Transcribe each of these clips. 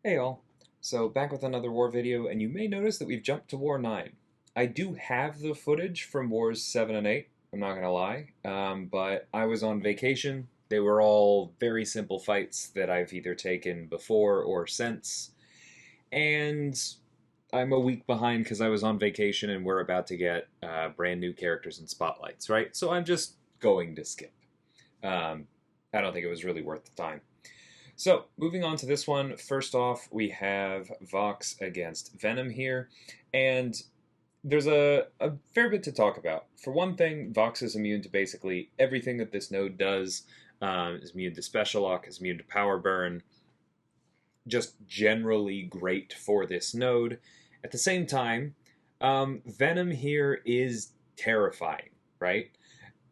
Hey all. So back with another war video, and you may notice that we've jumped to War 9. I do have the footage from Wars 7 and 8, I'm not gonna lie, but I was on vacation. They were all very simple fights that I've either taken before or since, and I'm a week behind because I was on vacation and we're about to get brand new characters and spotlights, right? So I'm just going to skip. Um, I don't think it was really worth the time. So, moving on to this one, first off, we have Vox against Venom here, and there's a fair bit to talk about. For one thing, Vox is immune to basically everything that this node does, is immune to Special Lock, is immune to Power Burn, just generally great for this node. At the same time, Venom here is terrifying, right?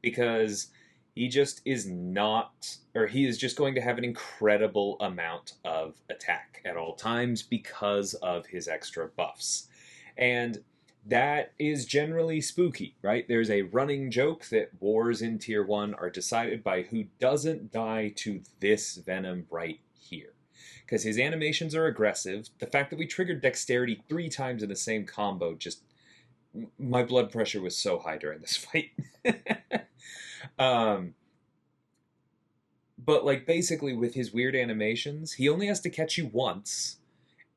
Because he just is not, or he is just going to have an incredible amount of attack at all times because of his extra buffs. And that is generally spooky, right? There's a running joke that wars in Tier 1 are decided by who doesn't die to this Venom right here. Because his animations are aggressive. The fact that we triggered Dexterity 3 times in the same combo just. My blood pressure was so high during this fight. um, but like basically with his weird animations, he only has to catch you once,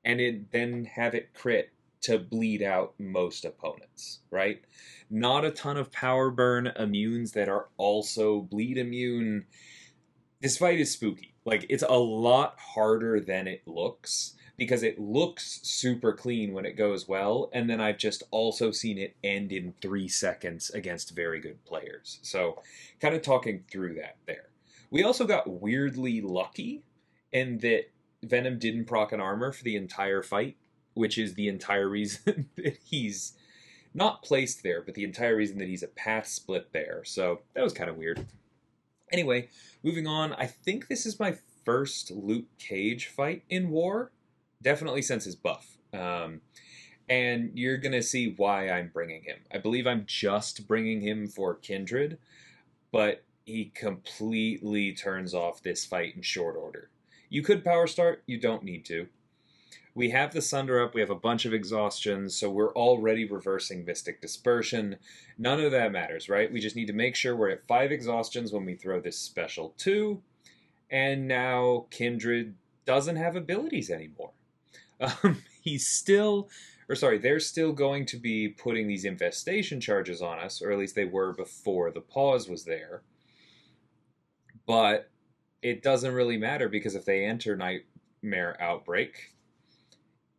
and then have it crit to bleed out most opponents, right? Not a ton of power burn immunes that are also bleed immune. This fight is spooky. Like, it's a lot harder than it looks because it looks super clean when it goes well, and then I've just also seen it end in 3 seconds against very good players. So, kind of talking through that there. We also got weirdly lucky in that Venom didn't proc an armor for the entire fight, which is the entire reason that he's not placed there, but the entire reason that he's a path split there. So that was kind of weird. Anyway, moving on, I think this is my first Luke Cage fight in War, definitely since his buff. And you're going to see why I'm bringing him. I believe I'm just bringing him for Kindred, but he completely turns off this fight in short order. You could power start, you don't need to. We have the Sunder up, we have a bunch of exhaustions, so we're already reversing Mystic Dispersion. None of that matters, right? We just need to make sure we're at 5 exhaustions when we throw this special 2, and now Kindred doesn't have abilities anymore. He's still, or sorry, they're still going to be putting these infestation charges on us, or at least they were before the pause was there. But it doesn't really matter because if they enter Nightmare Outbreak,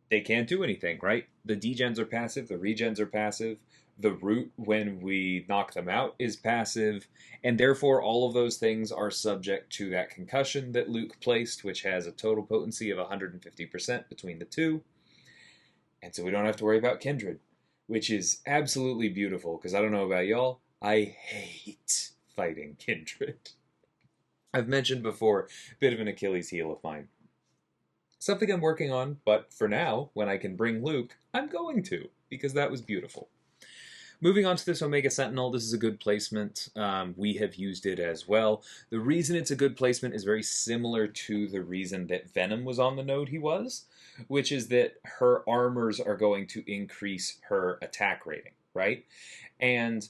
they can't do anything, right? The degens are passive, the regens are passive, the root when we knock them out is passive, and therefore all of those things are subject to that concussion that Luke placed, which has a total potency of 150% between the two. And so we don't have to worry about Kindred, which is absolutely beautiful, because I don't know about y'all, I hate fighting Kindred. I've mentioned before, a bit of an Achilles heel of mine. Something I'm working on, but for now, when I can bring Luke, I'm going to, because that was beautiful. Moving on to this Omega Sentinel, this is a good placement. We have used it as well. The reason it's a good placement is very similar to the reason that Venom was on the node he was, which is that her armors are going to increase her attack rating, right? And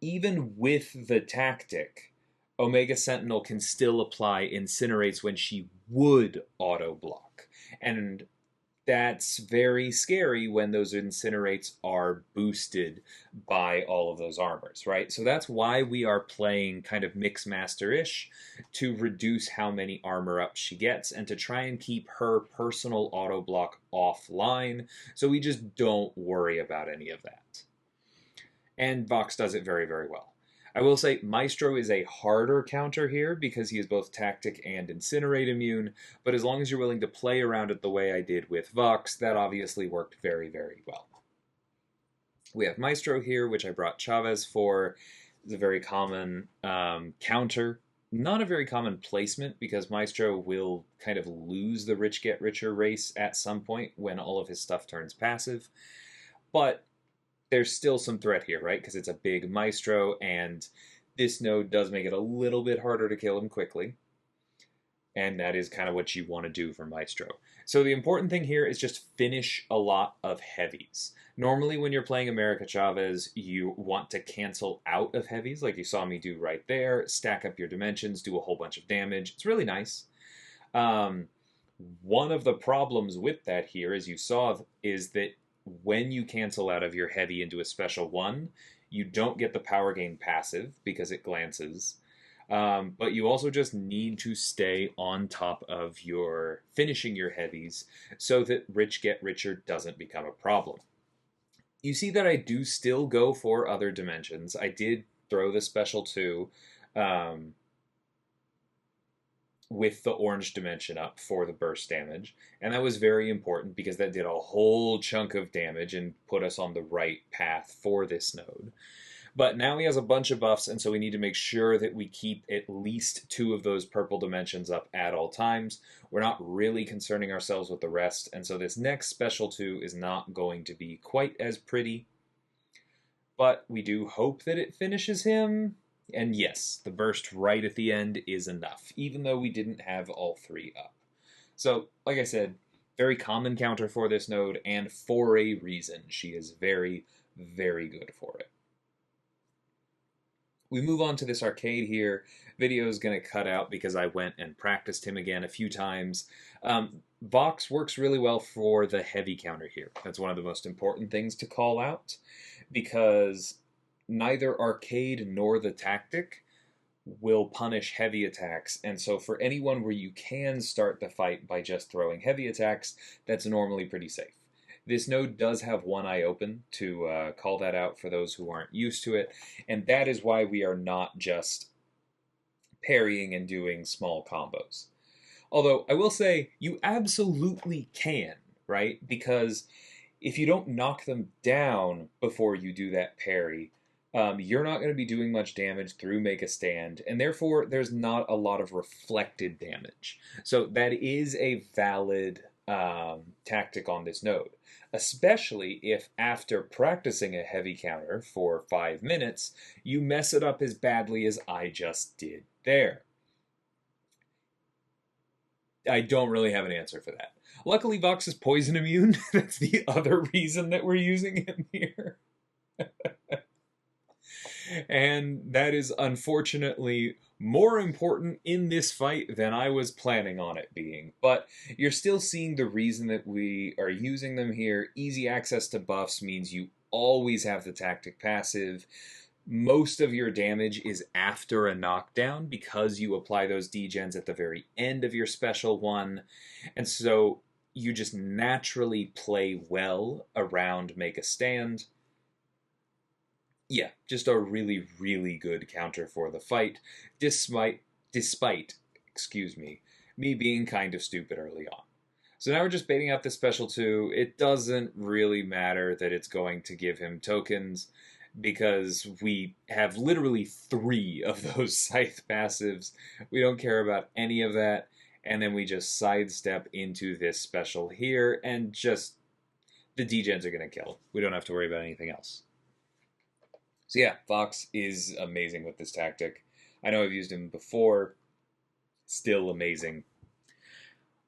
even with the tactic, Omega Sentinel can still apply Incinerates when she would auto-block. And that's very scary when those Incinerates are boosted by all of those armors, right? So that's why we are playing kind of Mixmaster-ish, to reduce how many armor ups she gets and to try and keep her personal auto-block offline so we just don't worry about any of that. And Vox does it very, very well. I will say Maestro is a harder counter here because he is both Tactic and Incinerate immune, but as long as you're willing to play around it the way I did with Vox, that obviously worked very, very well. We have Maestro here, which I brought Chavez for. It's a very common counter. Not a very common placement because Maestro will kind of lose the rich get richer race at some point when all of his stuff turns passive. But there's still some threat here, right? Because it's a big Maestro, and this node does make it a little bit harder to kill him quickly. And that is kind of what you want to do for Maestro. So the important thing here is just finish a lot of heavies. Normally when you're playing America Chavez, you want to cancel out of heavies, like you saw me do right there, stack up your dimensions, do a whole bunch of damage. It's really nice. Um, One of the problems with that here, as you saw, is that when you cancel out of your heavy into a special one, you don't get the power gain passive because it glances. But you also just need to stay on top of your finishing your heavies so that rich get richer doesn't become a problem. You see that I do still go for other dimensions. I did throw the special 2 um, with the orange dimension up for the burst damage, and that was very important because that did a whole chunk of damage and put us on the right path for this node. But now he has a bunch of buffs, and so we need to make sure that we keep at least 2 of those purple dimensions up at all times. We're not really concerning ourselves with the rest, and so this next special 2 is not going to be quite as pretty. But we do hope that it finishes him. And yes, the burst right at the end is enough, even though we didn't have all 3 up. So, like I said, very common counter for this node, and for a reason. She is very, very good for it. We move on to this arcade here. Video is going to cut out because I went and practiced him again a few times. Vox works really well for the heavy counter here. That's one of the most important things to call out, because neither arcade nor the tactic will punish heavy attacks, and so for anyone where you can start the fight by just throwing heavy attacks, that's normally pretty safe. This node does have one eye open to call that out for those who aren't used to it, and that is why we are not just parrying and doing small combos. Although, I will say, you absolutely can, right? Because if you don't knock them down before you do that parry, you're not going to be doing much damage through Make a Stand, and therefore there's not a lot of reflected damage. So that is a valid tactic on this node, especially if after practicing a heavy counter for 5 minutes, you mess it up as badly as I just did there. I don't really have an answer for that. Luckily, Vox is poison immune. That's the other reason that we're using him here. And that is unfortunately more important in this fight than I was planning on it being. But you're still seeing the reason that we are using them here. Easy access to buffs means you always have the tactic passive. Most of your damage is after a knockdown because you apply those degens at the very end of your special one. And so you just naturally play well around Make a Stand. Yeah, just a really, really good counter for the fight, despite, excuse me being kind of stupid early on. So now we're just baiting out this special 2. It doesn't really matter that it's going to give him tokens, because we have literally 3 of those scythe passives. We don't care about any of that, and then we just sidestep into this special here, and just the degens are going to kill. We don't have to worry about anything else. So yeah, Vox is amazing with this tactic. I know I've used him before. Still amazing.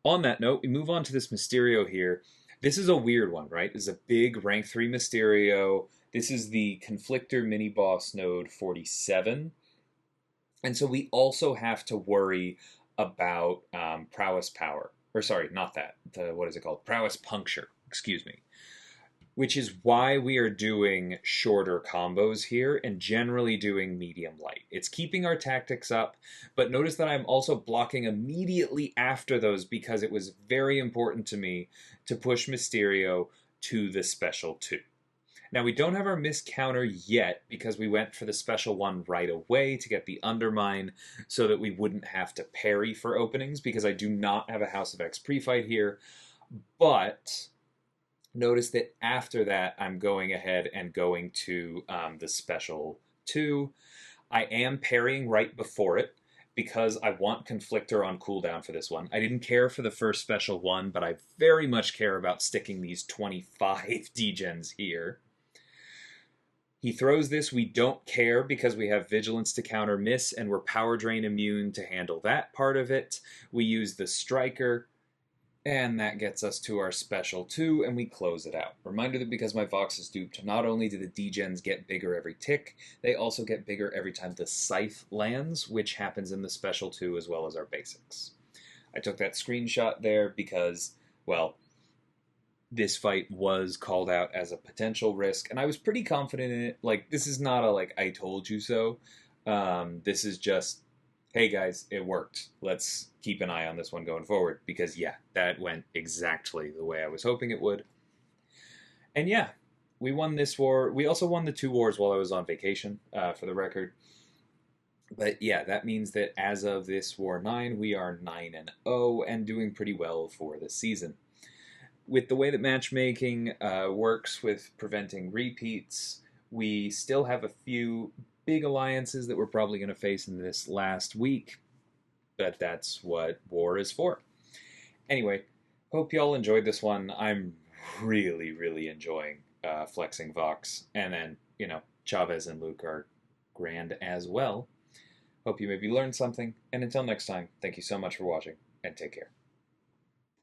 On that note, we move on to this Mysterio here. This is a weird one, right? This is a big rank 3 Mysterio. This is the Conflictor Miniboss node 47. And so we also have to worry about Prowess Power. Or sorry, not that. What is it called? Prowess Puncture. Excuse me. Which is why we are doing shorter combos here and generally doing medium light. It's keeping our tactics up, but notice that I'm also blocking immediately after those because it was very important to me to push Mysterio to the special 2. Now we don't have our miss counter yet because we went for the special 1 right away to get the undermine so that we wouldn't have to parry for openings, because I do not have a House of X pre-fight here, but notice that after that, I'm going ahead and going to the special 2. I am parrying right before it because I want Conflictor on cooldown for this one. I didn't care for the first special 1, but I very much care about sticking these 25 degens here. He throws this, we don't care because we have Vigilance to counter miss and we're Power Drain immune to handle that part of it. We use the Striker, and that gets us to our special 2, and we close it out. Reminder that because my Vox is duped, not only do the degens get bigger every tick, they also get bigger every time the Scythe lands, which happens in the special 2 as well as our basics. I took that screenshot there because, well, this fight was called out as a potential risk, and I was pretty confident in it. Like, this is not a, like, I told you so. This is just, hey guys, it worked. Let's keep an eye on this one going forward, because yeah, that went exactly the way I was hoping it would. And yeah, we won this war. We also won the 2 wars while I was on vacation, for the record. But yeah, that means that as of this War 9, we are 9-0 and doing pretty well for the season. With the way that matchmaking works with preventing repeats, we still have a few big alliances that we're probably going to face in this last week, but that's what war is for. Anyway, hope y'all enjoyed this one. I'm really, really enjoying flexing Vox, and then, you know, Chavez and Luke are grand as well. Hope you maybe learned something, and until next time, thank you so much for watching, and take care.